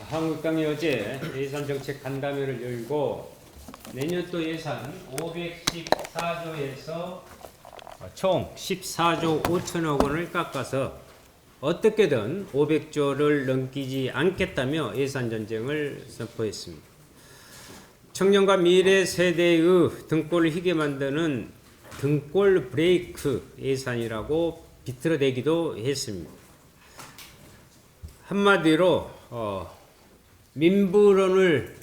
한국당이 어제 예산정책 간담회를 열고 내년도 예산 514조에서 총 14조 5천억 원을 깎아서 어떻게든 500조를 넘기지 않겠다며 예산전쟁을 선포했습니다. 청년과 미래 세대의 등골을 희게 만드는 등골 브레이크 예산이라고 비틀어대기도 했습니다. 한마디로 민부론을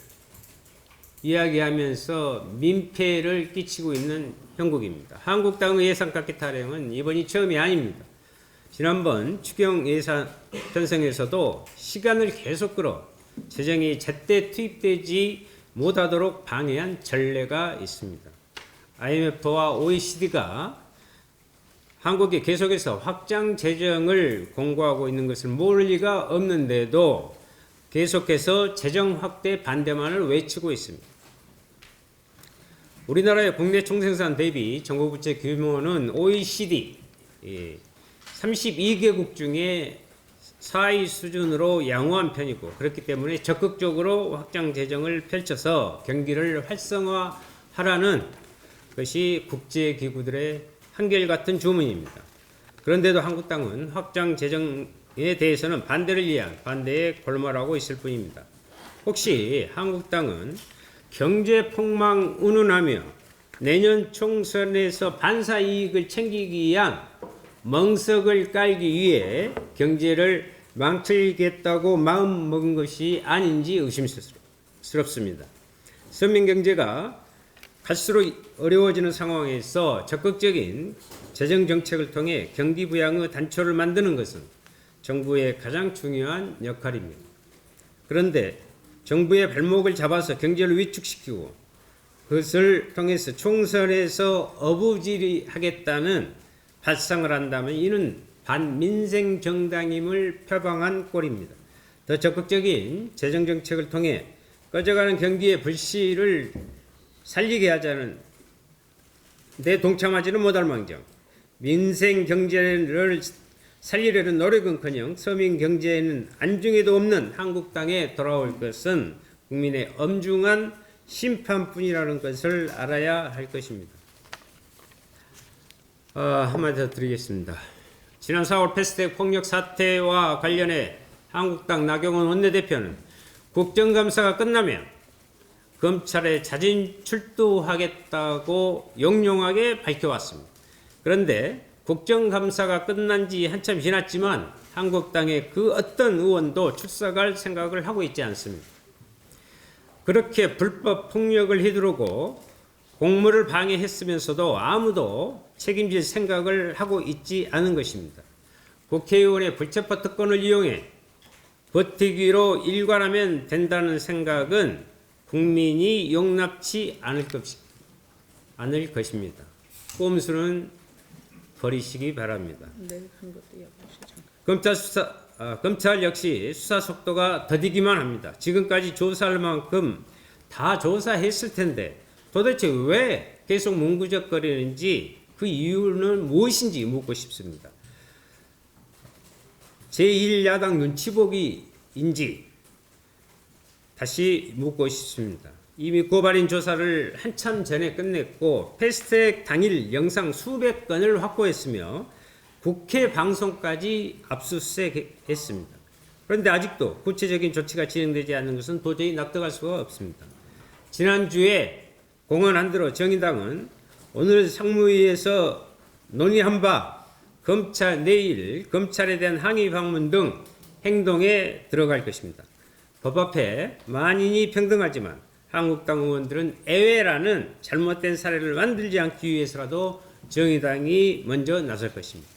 이야기하면서 민폐를 끼치고 있는 형국입니다. 한국당의 예산 깎기 타령은 이번이 처음이 아닙니다. 지난번 추경 예산 편성에서도 시간을 계속 끌어 재정이 제때 투입되지 못하도록 방해한 전례가 있습니다. IMF와 OECD가 한국이 계속해서 확장 재정을 공고하고 있는 것을 모를 리가 없는데도 계속해서 재정 확대 반대만을 외치고 있습니다. 우리나라의 국내 총생산 대비 정부 부채 규모는 OECD 32개국 중에 4위 수준으로 양호한 편이고, 그렇기 때문에 적극적으로 확장 재정을 펼쳐서 경기를 활성화하라는 것이 국제기구들의 한결같은 주문입니다. 그런데도 한국당은 확장 재정에 대해서는 반대를 위한 반대에 골몰하고 있을 뿐입니다. 혹시 한국당은 경제 폭망 운운하며 내년 총선에서 반사 이익을 챙기기 위한 멍석을 깔기 위해 경제를 망치겠다고 마음먹은 것이 아닌지 의심스럽습니다. 서민 경제가 갈수록 어려워지는 상황에서 적극적인 재정 정책을 통해 경기 부양의 단초를 만드는 것은 정부의 가장 중요한 역할입니다. 그런데 정부의 발목을 잡아서 경제를 위축시키고 그것을 통해서 총선에서 어부지리하겠다는 발상을 한다면 이는 반민생 정당임을 표방한 꼴입니다. 더 적극적인 재정 정책을 통해 꺼져가는 경기의 불씨를 살리게 하자는 데 동참하지는 못할 망정 민생 경제를 살리려는 노력은커녕 서민 경제에는 안중에도 없는 한국당에 돌아올 것은 국민의 엄중한 심판뿐이라는 것을 알아야 할 것입니다. 한마디 더 드리겠습니다. 지난 4월 패스트랙 폭력 사태와 관련해 한국당 나경원 원내대표는 국정감사가 끝나면 검찰에 자진 출두하겠다고 용용하게 밝혀왔습니다. 그런데 국정감사가 끝난 지 한참 지났지만 한국당의 그 어떤 의원도 출석할 생각을 하고 있지 않습니다. 그렇게 불법 폭력을 휘두르고 공무를 방해했으면서도 아무도 책임질 생각을 하고 있지 않은 것입니다. 국회의원의 불체포 특권을 이용해 버티기로 일관하면 된다는 생각은 국민이 용납치 않을 것입니다. 꼼수는 버리시기 바랍니다. 검찰 역시 수사 속도가 더디기만 합니다. 지금까지 조사할 만큼 다 조사했을 텐데 도대체 왜 계속 뭉구적거리는지 그 이유는 무엇인지 묻고 싶습니다. 제1야당 눈치보기인지 다시 묻고 싶습니다. 이미 고발인 조사를 한참 전에 끝냈고 패스트트랙 당일 영상 수백 건을 확보했으며 국회 방송까지 압수수색했습니다. 그런데 아직도 구체적인 조치가 진행되지 않는 것은 도저히 납득할 수가 없습니다. 지난주에 공언한 대로 정의당은 오늘 상무위에서 논의한 바 내일 검찰에 대한 항의 방문 등 행동에 들어갈 것입니다. 법 앞에 만인이 평등하지만 한국당 의원들은 애외라는 잘못된 사례를 만들지 않기 위해서라도 정의당이 먼저 나설 것입니다.